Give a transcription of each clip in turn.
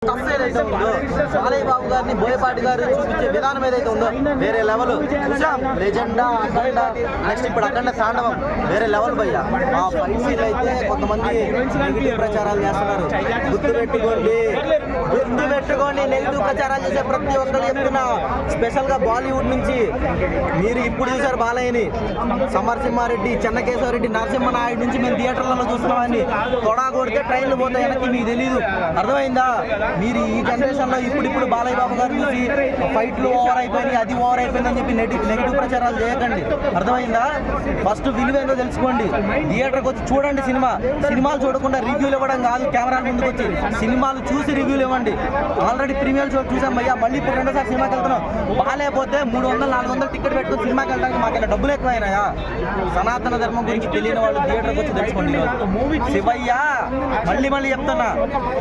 Tough ఏదైతే ఉందో బాలయ్య బాబు గారిని బోయపాటి గారు చూపించే విధానం ఏదైతే ఉందో వేరే లెవెల్. చూసాం లెజెండా, అఖండ, నెక్స్ట్ ఇప్పుడు అఖండ తాండవం వేరే లెవెల్ భయ్య. ఆ ఫైట్ సీన్ అయితే కొంతమంది నెగిటివ్ ప్రచారాలు చేస్తున్నారు. గుర్తుపెట్టుకోండి నెగిటివ్ ప్రచారాలు చేసే ప్రతి ఒక్కరు చెప్తున్నా. స్పెషల్ గా బాలీవుడ్ నుంచి మీరు ఇప్పుడు చూసారు బాలయ్యని, సమరసింహారెడ్డి, చెన్నకేశవరెడ్డి, నరసింహనాయుడు నుంచి మేము థియేటర్లలో చూస్తున్నామని తొడా కొడితే ట్రైన్లు పోతాయి వెనక్కి. మీకు తెలీదు, అర్థమైందా? మీరు ఈ జనరేషన్ లో ఇప్పుడు బాలయ్య బాబు గారు చూసి ఫైట్లు ఓవర్ అయిపోయినాయి, అది ఓవర్ అయిపోయిందని చెప్పి నెగిటివ్ ప్రచారాలు చేయకండి, అర్థమైందా? ఫస్ట్ విలువేందో తెలుసుకోండి. థియేటర్కి వచ్చి చూడండి సినిమాలు చూడకుండా రివ్యూలు ఇవ్వడం కాదు. కెమెరా ముందుకు వచ్చి సినిమాలు చూసి రివ్యూలు ఇవ్వండి. ఆల్రెడీ ప్రీమియర్ షో చూసాం భయ్యా, మళ్ళీ ఇప్పుడు రెండోసారి సినిమాకి వెళ్తున్నాం. బాగాలేకపోతే 300-400 టికెట్ పెట్టుకుని సినిమాకి వెళ్ళడానికి మాకు డబ్బులు ఎక్కువైనాయా? సనాతన ధర్మం గురించి తెలియని వాళ్ళు థియేటర్కి వచ్చి తెలుసుకోండి. శివయ్య మళ్ళీ చెప్తున్నా,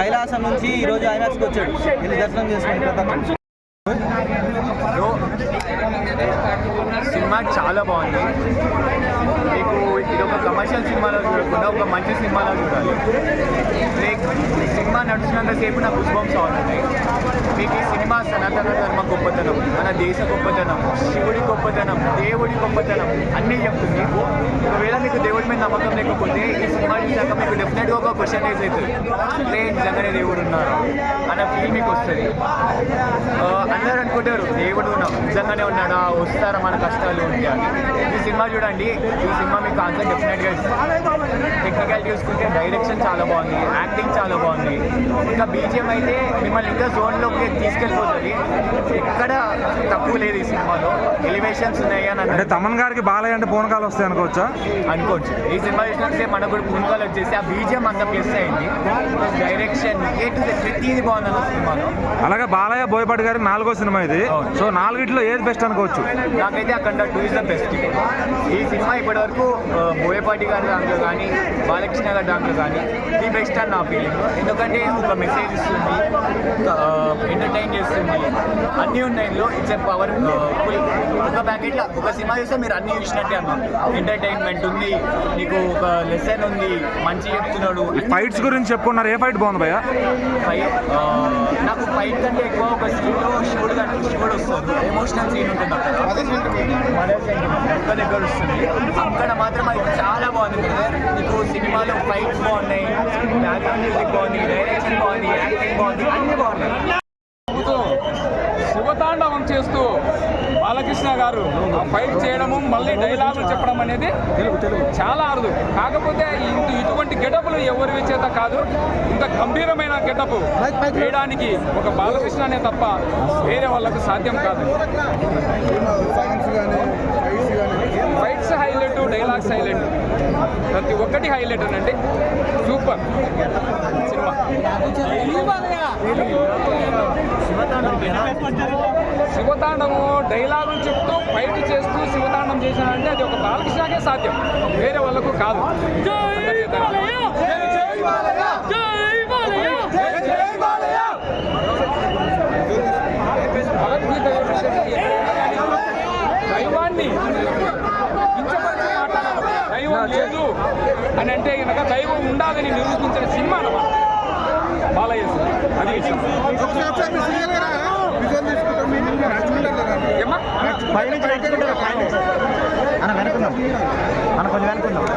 కైలాసం నుంచి ఈరోజు ఐమాక్స్కి వచ్చాడు, వెళ్ళి దర్శనం చేసుకోండి. సినిమా చాలా బాగుంది. మీకు ఇది ఒక కమర్షియల్ సినిమాలో చూడకుండా ఒక మంచి సినిమాలో చూడాలి. లైక్ సినిమా నడుస్తున్నంతసేపు నాకు గుస్బంప్స్ అవుతున్నాయి. మీకు ఈ సినిమా సనాతన ధర్మ గొప్పతనం, మన దేశ గొప్పతనం, శివుడి గొప్పతనం, దేవుడి గొప్పతనం అన్నీ చెప్తుంది. ఒకవేళ మీకు దేవుడి మీద నమ్మకం లేకపోతే ఈ సినిమా చూసాక మీకు డెఫినెట్గా ఒక క్వశ్చన్ రేజ్ అవుతుంది, అంటే నిజంగానే దేవుడు ఉన్నారు అన్న ఫీల్ మీకు వస్తుంది. అందరూ అనుకుంటారు దేవుడు నిజంగానే ఉన్నాడా, వస్తారా మన కష్టాలు ఉంటే అని. ఈ సినిమా చూడండి, ఈ సినిమా మీకు ఆన్సర్ డెఫినెట్గా ఇస్తుంది. టెక్నికల్ చూసుకుంటే డైరెక్షన్ చాలా బాగుంది, యాక్టింగ్ చాలా బాగుంది. ఇంకా బీజిఎం అయితే మిమ్మల్ని ఇంకా జోన్లోకి తీసుకెళ్ళిపోతుంది. ఎక్కడ తక్కువ లేదు ఈ సినిమాలో, ఎలివేషన్స్ ఉన్నాయి అని అంటే. తమన్ గారికి బాలయ్య అంటే పూనకాలు వస్తాయి అనుకోవచ్చు. ఈ సినిమా చూసినట్టే మనకు కూడా పూనకాలు వచ్చేసి ఆ బీజిఎం అంతా ప్లస్ అయింది. డైరెక్షన్ ప్రతిది బాగుంది అన్న సినిమాలో. అలాగే బాలయ్య బోయపాటి గారి 4వ సినిమా ఇది. సో 4 ఏది బెస్ట్ అనుకోవచ్చు? నాకైతే అఖండ 2 ఇస్ ద బెస్ట్. ఈ సినిమా ఇప్పటి వరకు బోయపాటి గారి దాంట్లో కానీ బాలకృష్ణ గారి దాంట్లో కానీ ది బెస్ట్ అని నా ఫీలింగ్. ఎందుకంటే ఒక మెసేజ్ ఇస్తుంది, ఎంటర్టైన్ చేస్తుంది, అన్నీ ఉన్నాయి ఇందులో. It's a power full. ఒక ప్యాకెట్లో ఒక సినిమా చూస్తే మీరు అన్నీ చూసినట్టే అన్నా. ఎంటర్టైన్మెంట్ ఉంది, నీకు ఒక లెసన్ ఉంది, మంచి చెప్తున్నాడు. ఫైట్స్ గురించి చెప్పుకున్నారు, ఏ ఫైట్ బాగుంది భయ్యా? నాకు ఫైట్ కంటే ఎక్కువ ఒక సీన్లో శివుడు వస్తుంది, ఎమోషనల్ సీన్ ఉంటుంది అక్కడ, ఒక్క దగ్గర వస్తుంది. అక్కడ మాత్రం అది చాలా బాగుంది బ్రదర్. నీకు సినిమాలో ఫైట్స్ బాగున్నాయి, బ్యాక్గ్రౌండ్ మ్యూజిక్ బాగుంది, డైరెక్షన్ బాగుంది, యాక్టింగ్ బాగుంది, అన్నీ బాగున్నాయి. శివతాండవం చేస్తూ బాలకృష్ణ గారు ఫైట్ చేయడము, మళ్ళీ డైలాగులు చెప్పడం అనేది చాలా అరుదు. కాకపోతే ఇటువంటి గెటప్లు ఎవరి చేత కాదు, ఇంత గంభీరమైన గెటప్ వేయడానికి ఒక బాలకృష్ణ అనే తప్ప వేరే వాళ్ళకు సాధ్యం కాదు. ఫైట్స్ హైలైట్, డైలాగ్స్ హైలైట్, ప్రతి ఒక్కటి హైలైట్ అనండి. Super cinema. శివతాండము డైలాగులు చెప్తూ ఫైట్ చేస్తూ శివతాండం చేశానంటే అది ఒక బాలకృష్ణకే సాధ్యం, వేరే వాళ్ళకు కాదు. భగవద్గీత దైవాన్ని కించపరిచి మాట్లాడాలి. దైవం లేదు అని అంటే కనుక దైవం ఉండాలని నిరూపించిన సినిమా అన్నమాట బాలయ్య. అది కొంచెం వెనుకున్నాం.